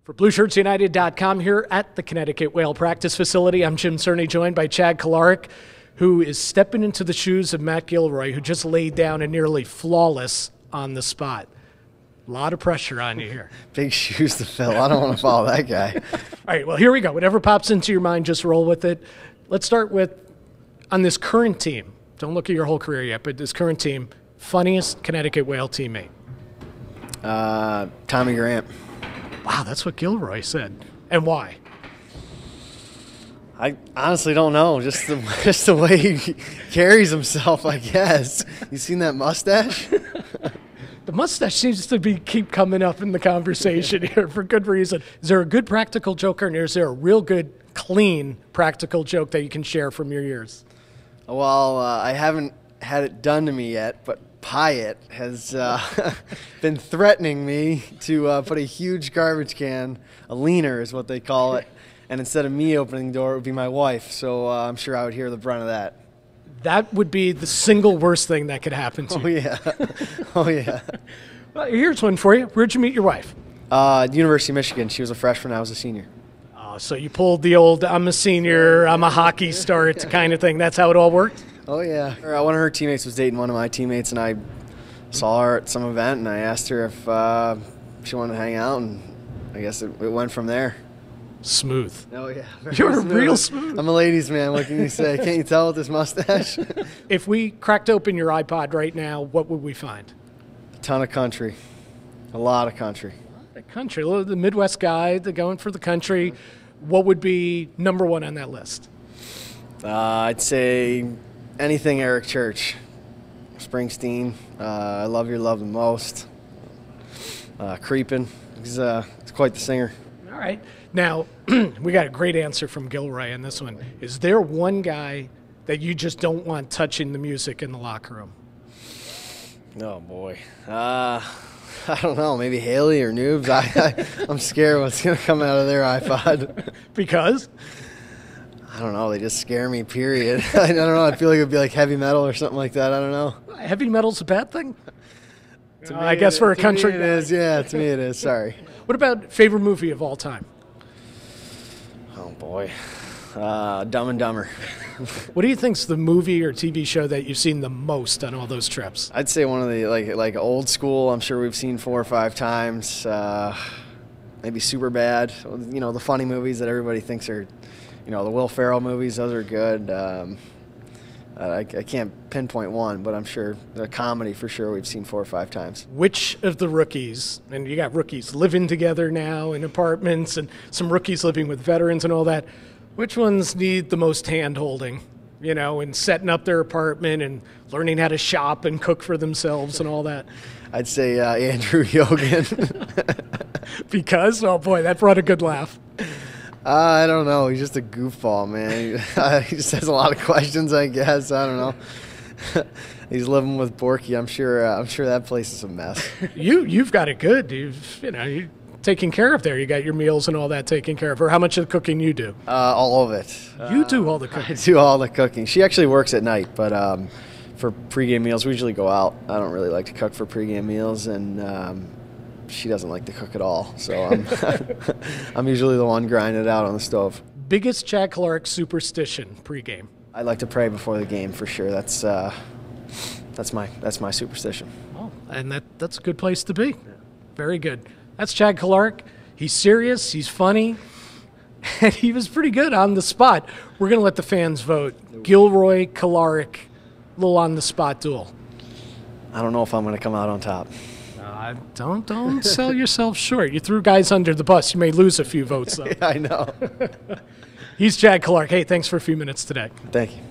For BlueShirtsUnited.com here at the Connecticut Whale Practice Facility, I'm Jim Cerny, joined by Chad Kolarik, who is stepping into the shoes of Matt Gilroy, who just laid down a nearly flawless on the spot. A lot of pressure on you here. Big shoes to fill. I don't want to follow that guy. All right, well, here we go. Whatever pops into your mind, just roll with it. Let's start with, on this current team, don't look at your whole career yet, but this current team, funniest Connecticut Whale teammate? Tommy Grant. Wow, that's what Gilroy said. And why? I honestly don't know. Just the way he carries himself, I guess. You seen that mustache? The mustache seems to keep coming up in the conversation here for good reason. Is there a good practical joke, or is there a real good, clean practical joke that you can share from your years? Well, I haven't had it done to me yet, but Pyatt has been threatening me to put a huge garbage can, a leaner is what they call it, and instead of me opening the door, it would be my wife. So I'm sure I would hear the brunt of that. That would be the single worst thing that could happen to you. Oh, yeah. Oh, yeah. Well, here's one for you. Where'd you meet your wife? University of Michigan. She was a freshman. I was a senior. Oh, so you pulled the old, I'm a senior, I'm a hockey star kind of thing. That's how it all worked? Oh, yeah. One of her teammates was dating one of my teammates, and I saw her at some event, and I asked her if she wanted to hang out, and I guess it went from there. Smooth. Oh, yeah. You're real smooth. I'm a ladies' man. What can you say? Can't you tell with this mustache? If we cracked open your iPod right now, what would we find? A ton of country. A lot of country. Country. The Midwest guy, the going for the country. What would be number one on that list? I'd say anything Eric Church. Springsteen. I Love Your Love the Most. Creepin'. He's quite the singer. All right. Now, we got a great answer from Gilroy on this one. Is there one guy that you just don't want touching the music in the locker room? Oh, boy. I don't know. Maybe Haley or Noobs. I'm scared what's going to come out of their iPod. Because? I don't know. They just scare me, period. I don't know. I feel like it would be like heavy metal or something like that. I don't know. Heavy metal's a bad thing? I guess for a country guy. It is. Yeah, to me it is. Sorry. What about favorite movie of all time? Oh, boy. Dumb and Dumber. What do you think's the movie or TV show that you've seen the most on all those trips? I'd say one of the like old school. I'm sure we've seen 4 or 5 times. Maybe Superbad. You know, the funny movies that everybody thinks are, you know, the Will Ferrell movies. Those are good. I can't pinpoint one, but I'm sure the comedy for sure we've seen 4 or 5 times. Which of the rookies, and you got rookies living together now in apartments and some rookies living with veterans and all that, which ones need the most hand-holding, you know, in setting up their apartment and learning how to shop and cook for themselves and all that? I'd say Andrew Yogan. Because? Oh, boy, that brought a good laugh. I don't know. He's just a goofball, man. He just has a lot of questions, I guess. I don't know. He's living with Borky. I'm sure that place is a mess. You've got it good. You're taking care of there. You got your meals and all that taken care of. Or how much of the cooking you do? All of it. You do all the cooking. I do all the cooking. She actually works at night, but for pregame meals, we usually go out. I don't really like to cook for pregame meals, and she doesn't like to cook at all, so I'm usually the one grinding it out on the stove. Biggest Chad Kolarik superstition pregame? I like to pray before the game for sure. That's my superstition. Oh, and that's a good place to be. Yeah. Very good. That's Chad Kolarik. He's serious. He's funny, and he was pretty good on the spot. We're gonna let the fans vote. Gilroy, Kolarik, little on the spot duel. I don't know if I'm gonna come out on top. Don't sell yourself short. You threw guys under the bus. You may lose a few votes, though. Yeah, I know. He's Chad Kolarik. Hey, thanks for a few minutes today. Thank you.